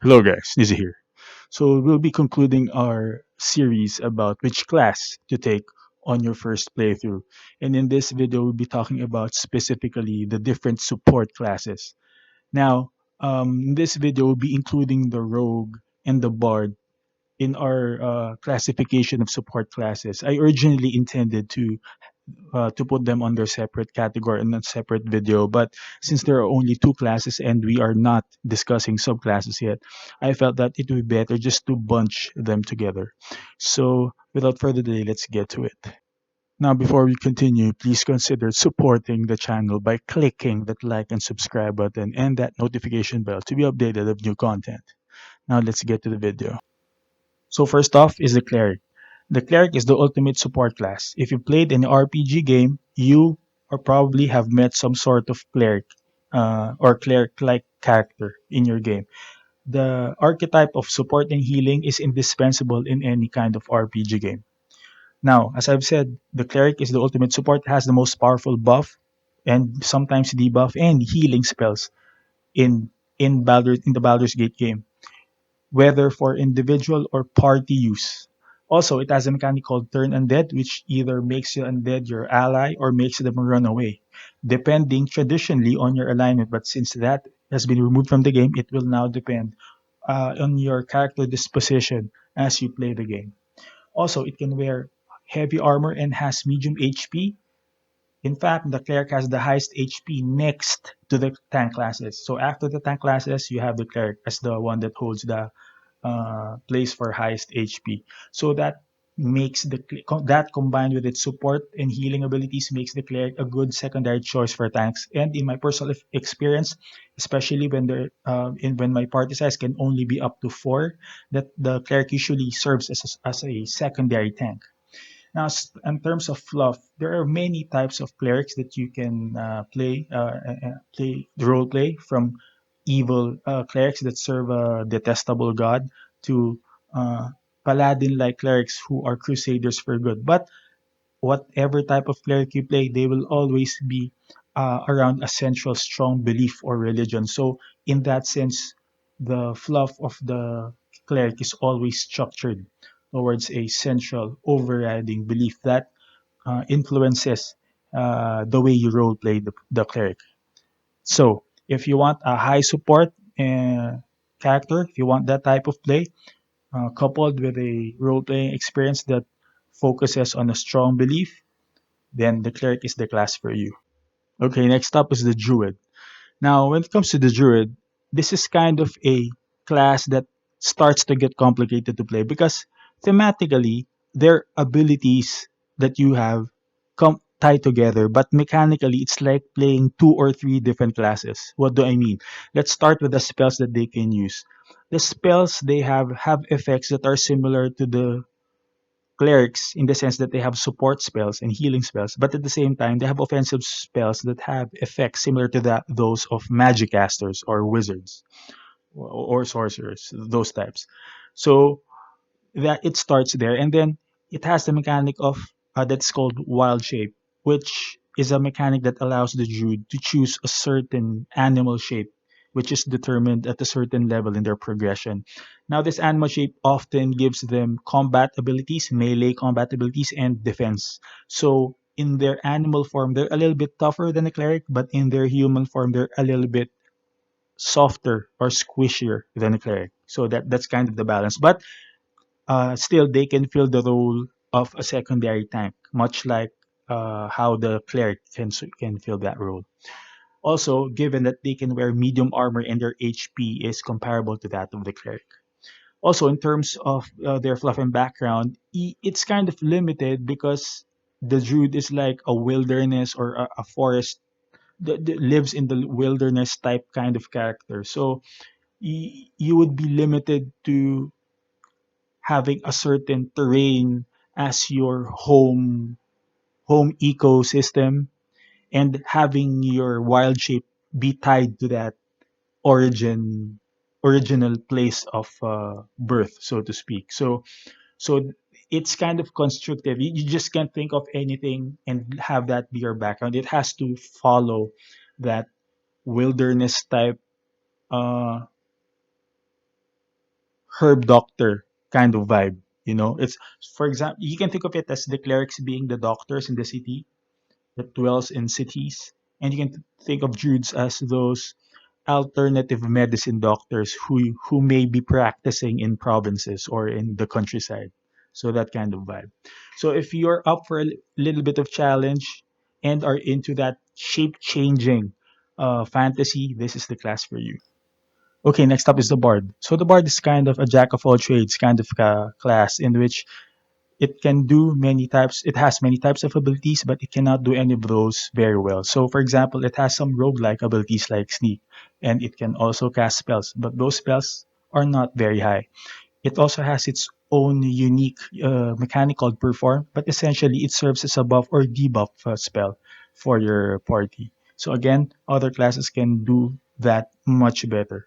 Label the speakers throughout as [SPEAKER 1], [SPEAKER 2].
[SPEAKER 1] Hello guys, Nizzy here. So we'll be concluding our series about which class to take on your first playthrough. And in this video, we'll be talking about specifically the different support classes. Now, in this video, we'll be including the rogue and the bard in our classification of support classes. I originally intended to put them under separate category in a separate video. But since there are only two classes and we are not discussing subclasses yet, I felt that it would be better just to bunch them together. So without further delay, let's get to it. Now, before we continue, please consider supporting the channel by clicking that like and subscribe button and that notification bell to be updated of new content. Now, let's get to the video. So first off is the Cleric. The Cleric is the ultimate support class. If you played an RPG game, you or probably have met some sort of Cleric or Cleric-like character in your game. The archetype of support and healing is indispensable in any kind of RPG game. Now, as I've said, the Cleric is the ultimate support, has the most powerful buff and sometimes debuff and healing spells in in the Baldur's Gate game, whether for individual or party use. Also, it has a mechanic called Turn Undead, which either makes you undead your ally or makes them run away, depending traditionally on your alignment. But since that has been removed from the game, it will now depend on your character disposition as you play the game. Also, it can wear heavy armor and has medium HP. In fact, the cleric has the highest HP next to the tank classes. So after the tank classes, you have the cleric as the one that holds the place for highest HP. So that makes that combined with its support and healing abilities makes the cleric a good secondary choice for tanks. And in my personal experience, especially when my party size can only be up to 4, that the cleric usually serves as a secondary tank. Now, in terms of fluff, there are many types of clerics that you can play role play, from evil clerics that serve a detestable god to uh, paladin-like clerics who are crusaders for good. But whatever type of cleric you play, they will always be around a central strong belief or religion. So in that sense, the fluff of the cleric is always structured towards a central overriding belief that influences the way you role play the cleric. So if you want a high support character, if you want that type of play, coupled with a role playing experience that focuses on a strong belief, then the cleric is the class for you. Okay, next up is the druid. Now, when it comes to the druid, this is kind of a class that starts to get complicated to play because thematically, their abilities that you have come tie together, but mechanically, it's like playing two or three different classes. What do I mean? Let's start with the spells that they can use. The spells they have effects that are similar to the clerics in the sense that they have support spells and healing spells, but at the same time they have offensive spells that have effects similar to those of magic casters or wizards or sorcerers, those types. So that it starts there, and then it has the mechanic of that's called wild shape, which is a mechanic that allows the druid to choose a certain animal shape, which is determined at a certain level in their progression. Now, this animal shape often gives them combat abilities, melee combat abilities, and defense. So in their animal form, they're a little bit tougher than a cleric, but in their human form, they're a little bit softer or squishier than a cleric. So that's kind of the balance. But still they can fill the role of a secondary tank, much like how the cleric can fill that role. Also, given that they can wear medium armor and their HP is comparable to that of the cleric. Also, in terms of their fluff and background, it's kind of limited because the druid is like a wilderness or a forest that lives in the wilderness type kind of character. So you would be limited to having a certain terrain as your home ecosystem and having your wild shape be tied to that origin original place of birth, so to speak. So it's kind of constrictive. You just can't think of anything and have that be your background. It has to follow that wilderness type uh, herb doctor kind of vibe. You know, it's for example, you can think of it as the clerics being the doctors in the city that dwells in cities, and you can think of druids as those alternative medicine doctors who may be practicing in provinces or in the countryside. So that kind of vibe. So if you're up for a little bit of challenge and are into that shape changing fantasy, this is the class for you. Okay, next up is the bard. So the bard is kind of a jack of all trades kind of class in which it can do many types. It has many types of abilities, but it cannot do any of those very well. So, for example, it has some roguelike abilities like sneak, and it can also cast spells, but those spells are not very high. It also has its own unique mechanic called perform, but essentially it serves as a buff or debuff spell for your party. So again, other classes can do that much better.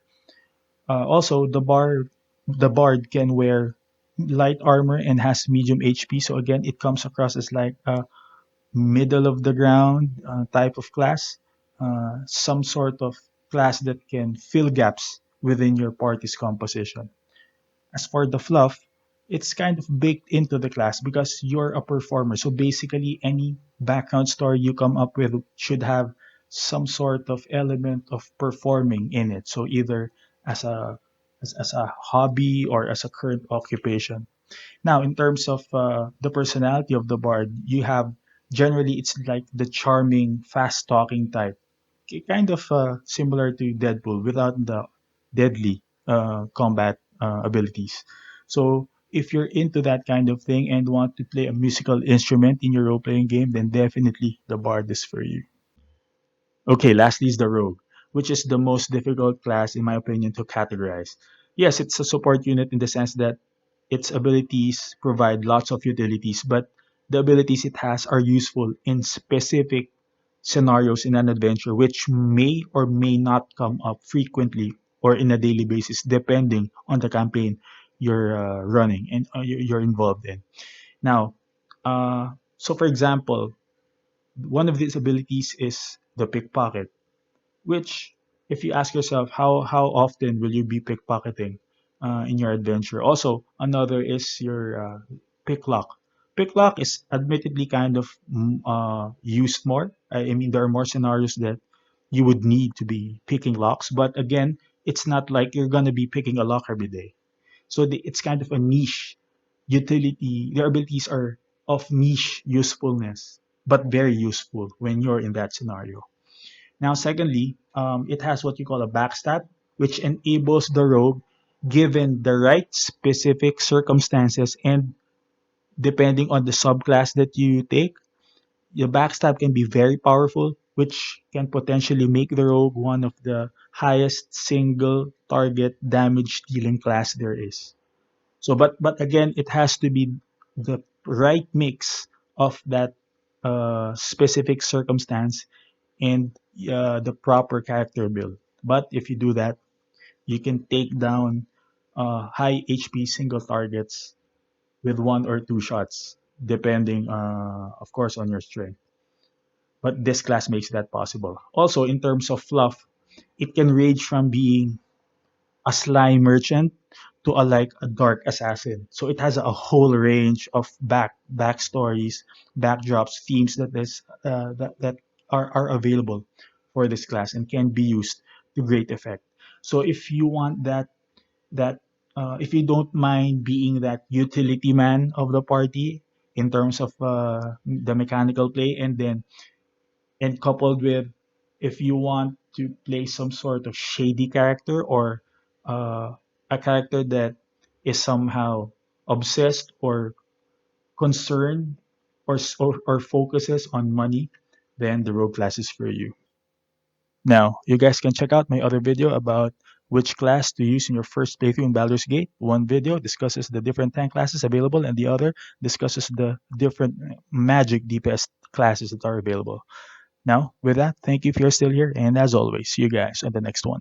[SPEAKER 1] Also, the bard can wear light armor and has medium HP. So again, it comes across as like a middle of the ground type of class, some sort of class that can fill gaps within your party's composition. As for the fluff, it's kind of baked into the class because you're a performer. So basically, any background story you come up with should have some sort of element of performing in it. So either as as a hobby or as a current occupation. Now, in terms of the personality of the bard, you have generally it's like the charming, fast talking type, kind of similar to Deadpool without the deadly combat abilities. So if you're into that kind of thing and want to play a musical instrument in your role playing game, then definitely the bard is for you. Okay, lastly is the rogue, which is the most difficult class in my opinion to categorize. Yes, it's a support unit in the sense that its abilities provide lots of utilities, but the abilities it has are useful in specific scenarios in an adventure which may or may not come up frequently or in a daily basis depending on the campaign you're running and you're involved in. Now, so for example, one of these abilities is the pickpocket, which, if you ask yourself, how often will you be pickpocketing in your adventure? Also, another is your picklock. Picklock is admittedly kind of used more. I mean, there are more scenarios that you would need to be picking locks, but again, it's not like you're gonna be picking a lock every day. So it's kind of a niche utility. Their abilities are of niche usefulness, but very useful when you're in that scenario. Now, secondly, it has what you call a backstab, which enables the rogue, given the right specific circumstances and depending on the subclass that you take, the backstab can be very powerful, which can potentially make the rogue one of the highest single target damage dealing class there is. So, but again, it has to be the right mix of that specific circumstance and the proper character build. But if you do that, you can take down high HP single targets with one or two shots, depending, of course, on your strength. But this class makes that possible. Also, in terms of fluff, it can range from being a sly merchant to a like a dark assassin. So it has a whole range of backstories, backdrops, themes that are available for this class and can be used to great effect. So if you want that if you don't mind being that utility man of the party in terms of the mechanical play and coupled with if you want to play some sort of shady character or uh, a character that is somehow obsessed or concerned or focuses on money, then the rogue class is for you. Now, you guys can check out my other video about which class to use in your first playthrough in Baldur's Gate. One video discusses the different tank classes available, and the other discusses the different magic DPS classes that are available. Now, with that, thank you if you're still here, and as always, see you guys on the next one.